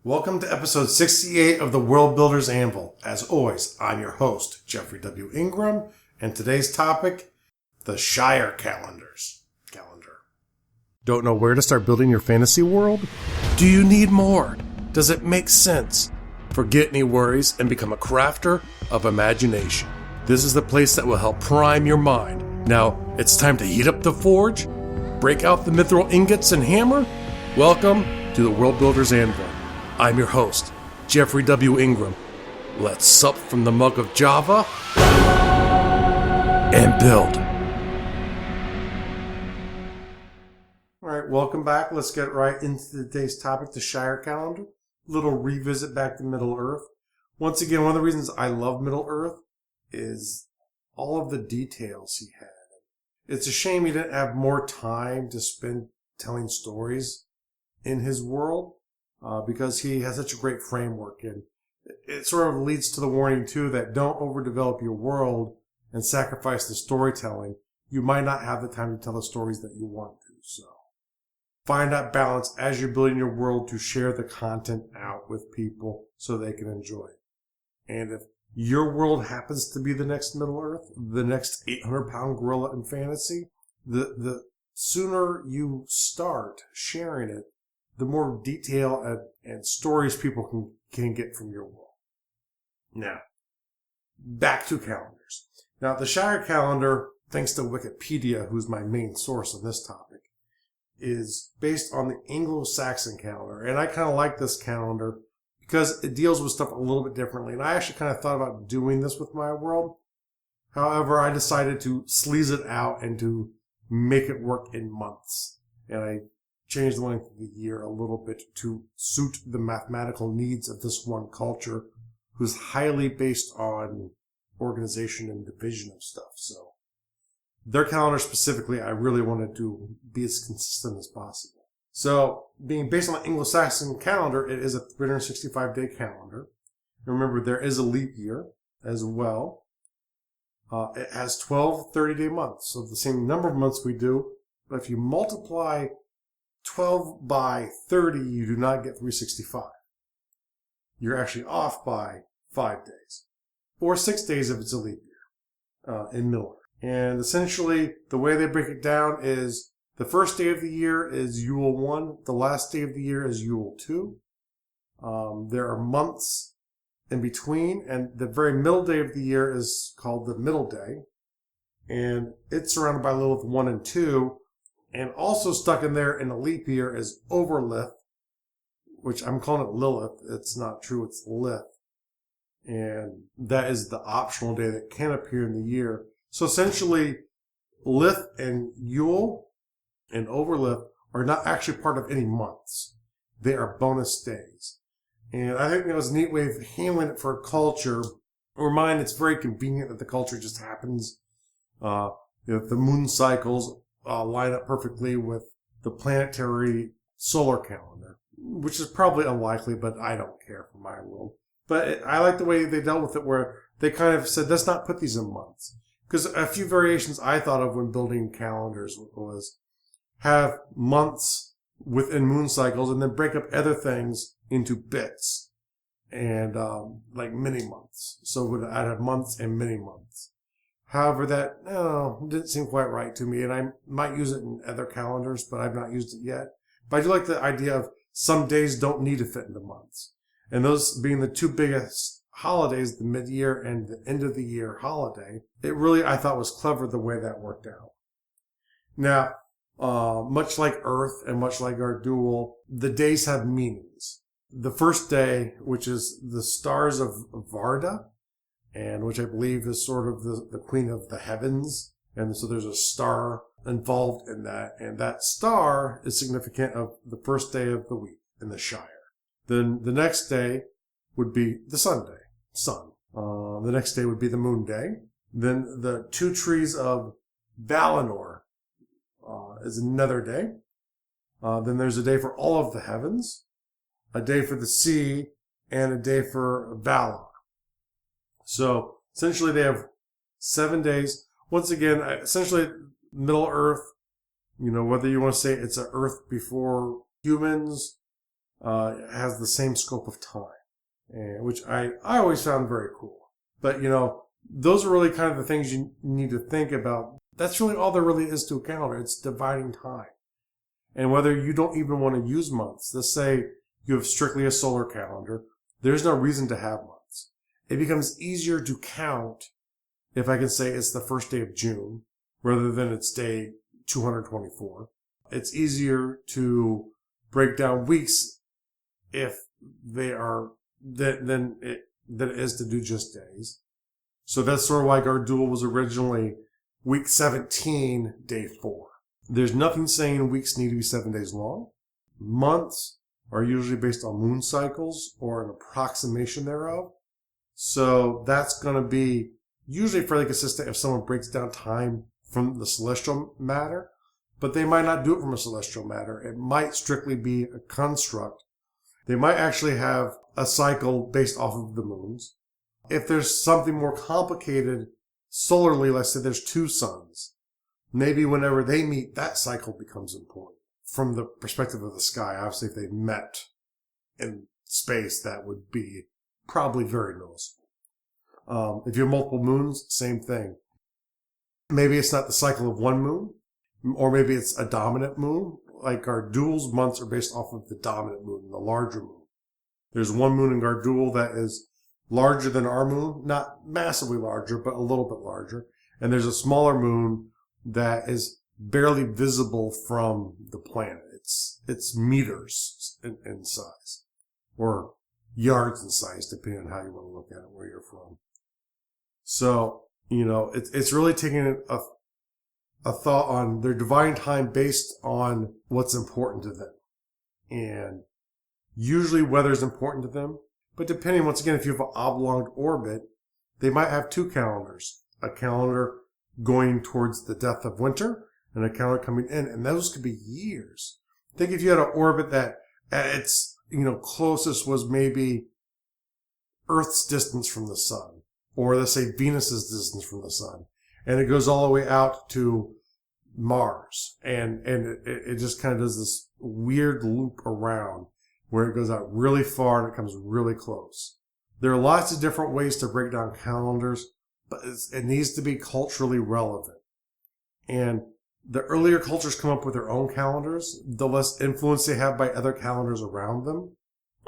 Welcome to episode 68 of the World Builder's Anvil. As always, I'm your host, Jeffrey W. Ingram, and today's topic, the Shire calendar. Don't know where to start building your fantasy world? Do you need more? Does it make sense? Forget any worries and become a crafter of imagination. This is the place that will help prime your mind. Now, it's time to heat up the forge, break out the mithril ingots and hammer. Welcome to the World Builder's Anvil. I'm your host, Jeffrey W. Ingram. Let's sup from the mug of Java and build. All right, welcome back. Let's get right into today's topic, the Shire calendar. Little revisit back to Middle-earth. Once again, one of the reasons I love Middle-earth is all of the details he had. It's a shame he didn't have more time to spend telling stories in his world. Because he has such a great framework, and it sort of leads to the warning too that don't overdevelop your world and sacrifice the storytelling. You might not have the time to tell the stories that you want to. So find that balance as you're building your world to share the content out with people so they can enjoy it. And if your world happens to be the next Middle-earth, the next 800-pound gorilla in fantasy, the sooner you start sharing it, the more detail and stories people can get from your world. Now, back to calendars. Now, the Shire calendar, thanks to Wikipedia, who's my main source on this topic, is based on the Anglo-Saxon calendar. And I kind of like this calendar because it deals with stuff a little bit differently. And I actually kind of thought about doing this with my world. However, I decided to sleaze it out and to make it work in months. And I changed the length of the year a little bit to suit the mathematical needs of this one culture, who's highly based on organization and division of stuff. So their calendar specifically, I really wanted to be as consistent as possible. So being based on the Anglo-Saxon calendar, it is a 365-day calendar. Remember, there is a leap year as well. It has 12 30-day months, so the same number of months we do, but if you multiply 12 by 30, you do not get 365. You're actually off by 5 days. Or 6 days if it's a leap year in Middle-earth. And essentially, the way they break it down is the first day of the year is Yule 1. The last day of the year is Yule 2. There are months in between. And the very middle day of the year is called the middle day. And it's surrounded by Lilith 1 and 2. And also stuck in there in a leap year is Overlith, which I'm calling it Lilith. It's not true, it's Lith. And that is the optional day that can appear in the year. So essentially, Lith and Yule and Overlith are not actually part of any months. They are bonus days. And I think that was a neat way of handling it for a culture. For mine, it's very convenient that the culture just happens. The moon cycles line up perfectly with the planetary solar calendar, which is probably unlikely, but I don't care for my world. But I like the way they dealt with it, where they kind of said, let's not put these in months. Because a few variations I thought of when building calendars was have months within moon cycles and then break up other things into bits and like mini months. So I'd have months and mini months. However, that didn't seem quite right to me, and I might use it in other calendars, but I've not used it yet. But I do like the idea of some days don't need to fit into months. And those being the two biggest holidays, the mid-year and the end-of-the-year holiday, it really, I thought, was clever the way that worked out. Now, much like Earth and much like our duel, the days have meanings. The first day, which is the stars of Varda, and which I believe is sort of the queen of the heavens. And so there's a star involved in that. And that star is significant of the first day of the week in the Shire. Then the next day would be the sun. The next day would be the moon day. Then the two trees of Valinor is another day. Then there's a day for all of the heavens, a day for the sea, and a day for Valar. So essentially they have 7 days. Once again, essentially Middle Earth, whether you want to say it's an Earth before humans has the same scope of time, which I always found very cool. But, those are really kind of the things you need to think about. That's really all there really is to a calendar. It's dividing time. And whether you don't even want to use months, let's say you have strictly a solar calendar, there's no reason to have months. It becomes easier to count if I can say it's the first day of June rather than it's day 224. It's easier to break down weeks if they are than it is to do just days. So that's sort of why Gardul was originally week 17, day 4. There's nothing saying weeks need to be 7 days long. Months are usually based on moon cycles or an approximation thereof. So that's going to be usually fairly consistent if someone breaks down time from the celestial matter, but they might not do it from a celestial matter. It might strictly be a construct. They might actually have a cycle based off of the moons. If there's something more complicated solarly, let's say there's 2 suns, maybe whenever they meet, that cycle becomes important from the perspective of the sky. Obviously, if they met in space, that would be probably very noticeable. If you have multiple moons, same thing. Maybe it's not the cycle of one moon, or maybe it's a dominant moon. Like Gardul's months are based off of the dominant moon, the larger moon. There's one moon in Gardul that is larger than our moon, not massively larger, but a little bit larger. And there's a smaller moon that is barely visible from the planet. It's meters in size, or yards in size, depending on how you want to look at it, where you're from. So, it's really taking a thought on their divine time based on what's important to them. And usually weather is important to them. But depending, once again, if you have an oblong orbit, they might have 2 calendars. A calendar going towards the death of winter and a calendar coming in. And those could be years. Think if you had an orbit that at its closest was maybe Earth's distance from the sun, or let's say Venus's distance from the sun, and it goes all the way out to Mars, and it just kind of does this weird loop around where it goes out really far and it comes really close. There are lots of different ways to break down calendars, but it needs to be culturally relevant. And the earlier cultures come up with their own calendars, the less influence they have by other calendars around them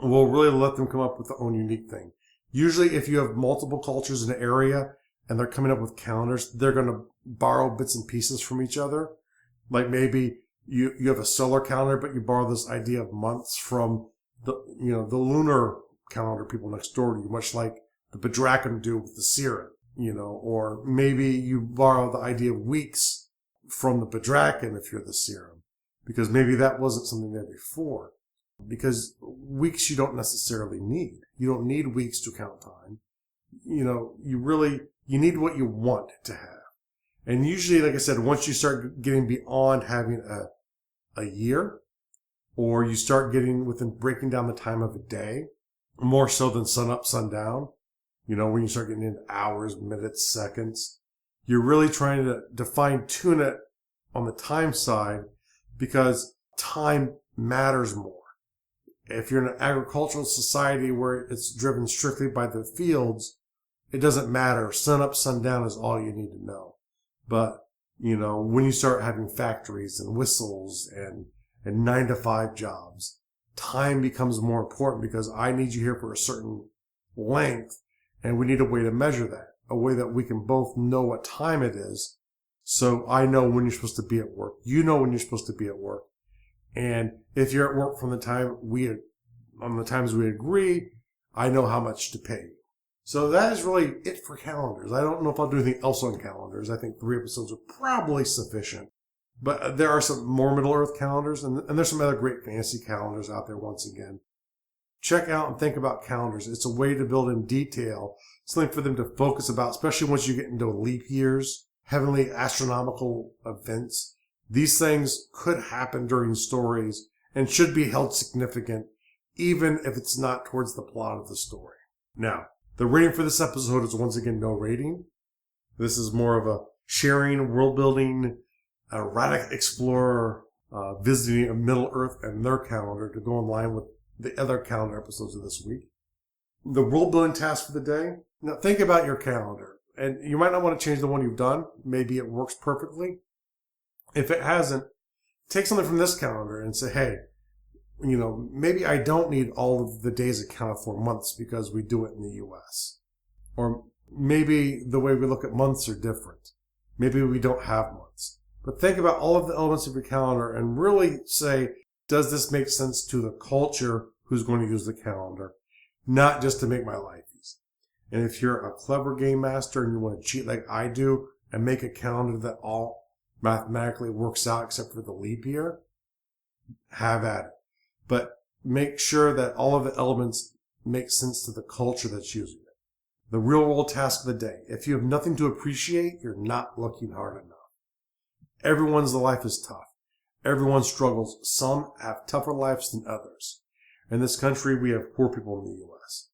will really let them come up with their own unique thing. Usually if you have multiple cultures in an area and they're coming up with calendars, they're going to borrow bits and pieces from each other. Like maybe you have a solar calendar, but you borrow this idea of months from the lunar calendar people next door to you, much like the Bedrakim do with the Siren, or maybe you borrow the idea of weeks from the Bedrakim if you're the Siren, because maybe that wasn't something there before. Because weeks you don't necessarily need. You don't need weeks to count time. You need what you want to have. And usually, like I said, once you start getting beyond having a year, or you start getting within breaking down the time of a day, more so than sun up, sun down, when you start getting into hours, minutes, seconds, you're really trying to fine tune it on the time side, because time matters more. If you're in an agricultural society where it's driven strictly by the fields, it doesn't matter. Sun up, sun down is all you need to know. But, when you start having factories and whistles and 9-to-5 jobs, time becomes more important, because I need you here for a certain length, and we need a way to measure that, a way that we can both know what time it is. So I know when you're supposed to be at work. You know when you're supposed to be at work. And if you're at work from the time on the times we agree, I know how much to pay you. So that is really it for calendars. I don't know if I'll do anything else on calendars. I think 3 episodes are probably sufficient. But there are some more Middle Earth calendars, and there's some other great fantasy calendars out there once again. Check out and think about calendars. It's a way to build in detail, something for them to focus about, especially once you get into leap years, heavenly astronomical events. These things could happen during stories and should be held significant, even if it's not towards the plot of the story. Now, the rating for this episode is once again no rating. This is more of a sharing, world building, erratic explorer visiting a Middle Earth and their calendar to go in line with the other calendar episodes of this week. The world building task for the day. Now think about your calendar. And you might not want to change the one you've done. Maybe it works perfectly. If it hasn't, take something from this calendar and say, hey, maybe I don't need all of the days accounted for months because we do it in the U.S. Or maybe the way we look at months are different. Maybe we don't have months. But think about all of the elements of your calendar and really say, does this make sense to the culture who's going to use the calendar, not just to make my life easy. And if you're a clever game master and you want to cheat like I do and make a calendar that all mathematically works out except for the leap year, have at it. But make sure that all of the elements make sense to the culture that's using it. The real world task of the day. If you have nothing to appreciate, you're not looking hard enough. Everyone's life is tough. Everyone struggles. Some have tougher lives than others. In this country, we have poor people in the U.S.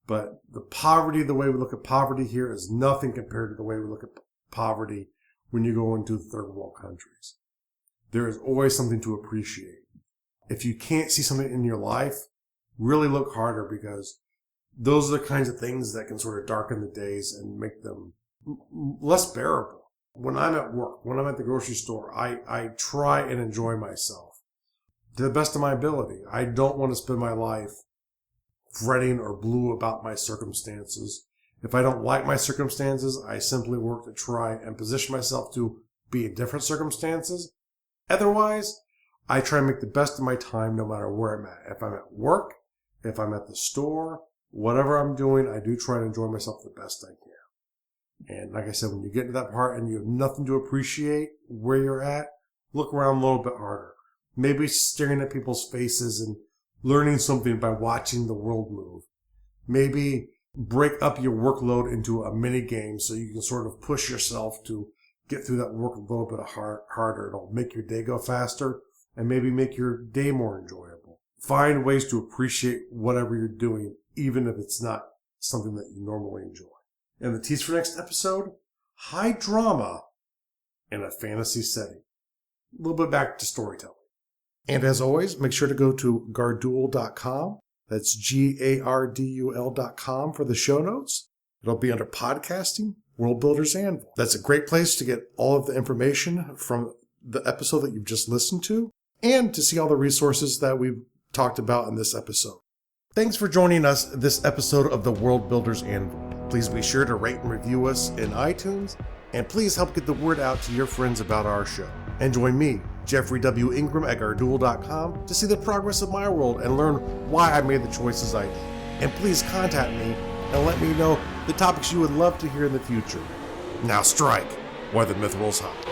But the way we look at poverty here is nothing compared to the way we look at poverty when you go into third world countries. There is always something to appreciate. If you can't see something in your life, really look harder, because those are the kinds of things that can sort of darken the days and make them less bearable. When I'm at work, when I'm at the grocery store, I try and enjoy myself to the best of my ability. I don't want to spend my life fretting or blue about my circumstances. If I don't like my circumstances, I simply work to try and position myself to be in different circumstances. Otherwise, I try and make the best of my time no matter where I'm at. If I'm at work, if I'm at the store, whatever I'm doing, I do try to enjoy myself the best I can. And like I said, when you get to that part and you have nothing to appreciate where you're at, look around a little bit harder. Maybe staring at people's faces and learning something by watching the world move. Maybe break up your workload into a mini game so you can sort of push yourself to get through that work a little bit harder. It'll make your day go faster and maybe make your day more enjoyable. Find ways to appreciate whatever you're doing, even if it's not something that you normally enjoy. And the tease for next episode, high drama in a fantasy setting. A little bit back to storytelling. And as always, make sure to go to gardul.com. That's GARDUL.com for the show notes. It'll be under podcasting, World Builders Anvil. That's a great place to get all of the information from the episode that you've just listened to and to see all the resources that we've talked about in this episode. Thanks for joining us this episode of the World Builders Anvil. Please be sure to rate and review us in iTunes, and please help get the word out to your friends about our show. And join me, Jeffrey W. Ingram at Gardul.com, to see the progress of my world and learn why I made the choices I did. And please contact me and let me know the topics you would love to hear in the future. Now strike while the myth rolls high.